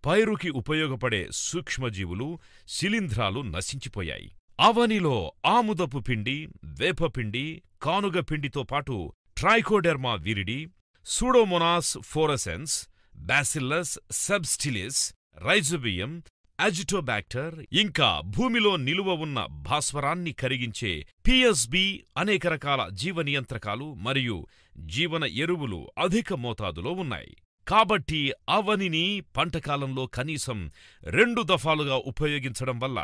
పైరుకి ఉపయోగపడే సూక్ష్మజీవులు, శిలీంధ్రాలు నశించిపోయాయి. అవనిలో ఆముదపు పిండి, వేపపిండి, కానుగ పిండితో పాటు Trichoderma viride, Pseudomonas fluorescens, Bacillus subtilis, Rhizobium, Azotobacter, ఇంకా భూమిలో నిలువ ఉన్న భాస్వరాన్ని కరిగించే పిఎస్బి, అనేక రకాల జీవనియంత్రకాలు మరియు జీవన ఎరువులు అధిక మోతాదులో ఉన్నాయి. కాబట్టి అవనిని పంటకాలంలో కనీసం 2 దఫాలుగా ఉపయోగించడం వల్ల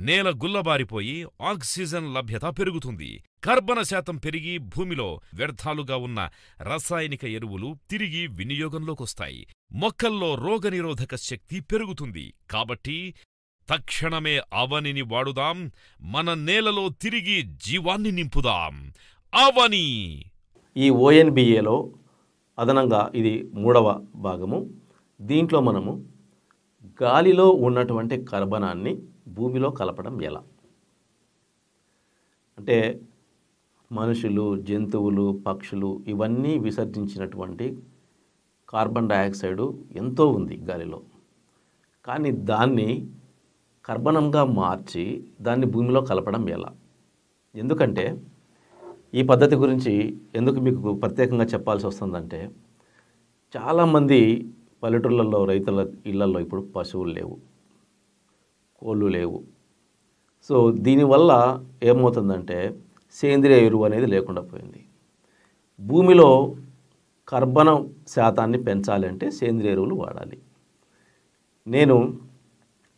నేల గుల్లబారిపోయి ఆక్సిజన్ లభ్యత పెరుగుతుంది. కర్బన శాతం పెరిగి భూమిలో వ్యర్థాలుగా ఉన్న రసాయనిక ఎరువులు తిరిగి వినియోగంలోకొస్తాయి. మొక్కల్లో రోగనిరోధక శక్తి పెరుగుతుంది. కాబట్టి తక్షణమే అవనిని వాడుదాం. మన నేలలో తిరిగి జీవాన్ని నింపుదాం. అవని. ఈ ONBAలో అదనంగా ఇది 3వ భాగము. దీంట్లో మనము గాలిలో ఉన్నటువంటి కర్బనాన్ని భూమిలో కలపడం ఎలా, అంటే మనుషులు, జంతువులు, పక్షులు ఇవన్నీ విసర్జించినటువంటి కార్బన్ డయాక్సైడు ఎంతో ఉంది గాలిలో. కానీ దాన్ని కర్బనంగా మార్చి దాన్ని భూమిలో కలపడం ఎలా? ఎందుకంటే ఈ పద్ధతి గురించి ఎందుకు మీకు ప్రత్యేకంగా చెప్పాల్సి వస్తుందంటే, చాలామంది పల్లెటూళ్ళల్లో రైతుల ఇళ్లలో ఇప్పుడు పశువులు లేవు, కోళ్ళు లేవు. సో దీనివల్ల ఏమవుతుందంటే సేంద్రియ ఎరువు అనేది లేకుండా పోయింది. భూమిలో కర్బన శాతాన్ని పెంచాలి అంటే సేంద్రియ ఎరువులు వాడాలి. నేను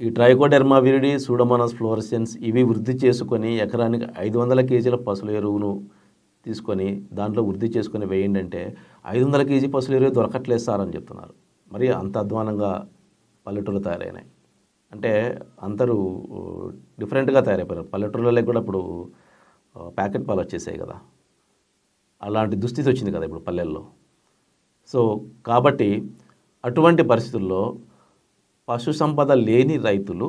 ఈ ట్రైకోడెర్మా విరిడి, సూడోమోనాస్ ఫ్లోరెసెన్స్ ఇవి వృద్ధి చేసుకొని ఎకరానికి 500 కేజీల పశువుల ఎరువును తీసుకొని దాంట్లో వృద్ధి చేసుకొని వేయండి అంటే 500 కేజీ పశువుల ఎరువు దొరకట్లేదు సార్ అని చెప్తున్నారు. మరి అంత అధ్వానంగా పల్లెటూళ్ళు తయారైనాయి. అంటే అందరూ డిఫరెంట్గా తయారైపోయారు. పల్లెటూళ్ళలో కూడా ఇప్పుడు ప్యాకెట్ పాలు వచ్చేసాయి కదా, అలాంటి దుస్థితి వచ్చింది కదా ఇప్పుడు పల్లెల్లో. సో కాబట్టి అటువంటి పరిస్థితుల్లో పశు సంపద లేని రైతులు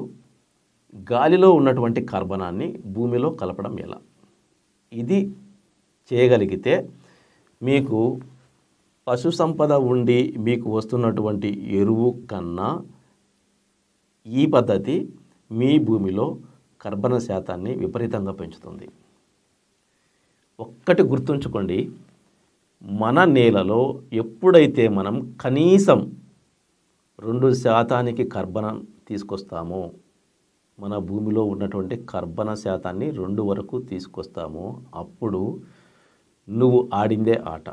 గాలిలో ఉన్నటువంటి కర్బనాన్ని భూమిలో కలపడం ఎలా? ఇది చేయగలిగితే మీకు పశు సంపద ఉండి మీకు వస్తున్నటువంటి ఎరువు కన్నా ఈ పద్ధతి మీ భూమిలో కర్బన శాతాన్ని విపరీతంగా పెంచుతుంది. ఒక్కటి గుర్తుంచుకోండి, మన నేలలో ఎప్పుడైతే మనం కనీసం 2% కర్బనం తీసుకొస్తామో, మన భూమిలో ఉన్నటువంటి కర్బన శాతాన్ని 2 వరకు తీసుకొస్తామో అప్పుడు నువ్వు ఆడిందే ఆట.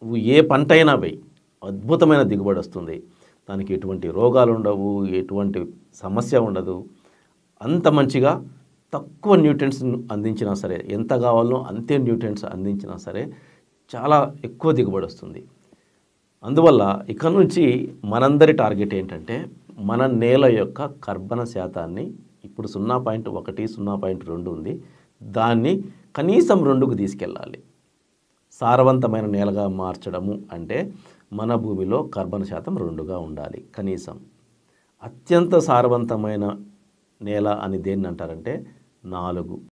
నువ్వు ఏ పంట అయినా వేయి, అద్భుతమైన దిగుబడి వస్తుంది. దానికి ఎటువంటి రోగాలు ఉండవు, ఎటువంటి సమస్య ఉండదు. అంత మంచిగా తక్కువ న్యూట్రియంట్స్ అందించినా సరే, ఎంత కావాలో అంతే న్యూట్రియంట్స్ అందించినా సరే చాలా ఎక్కువ దిగుబడి వస్తుంది. అందువల్ల ఇక నుంచి మనందరి టార్గెట్ ఏంటంటే మన నేల యొక్క కర్బన శాతాన్ని ఇప్పుడు 0.1, 0.2 ఉంది, దాన్ని కనీసం 2కు తీసుకెళ్ళాలి. సారవంతమైన నేలగా మార్చడము అంటే మన భూమిలో కర్బన శాతం 2గా ఉండాలి కనీసం. అత్యంత సారవంతమైన నేల అని దేన్ని అంటారంటే 4.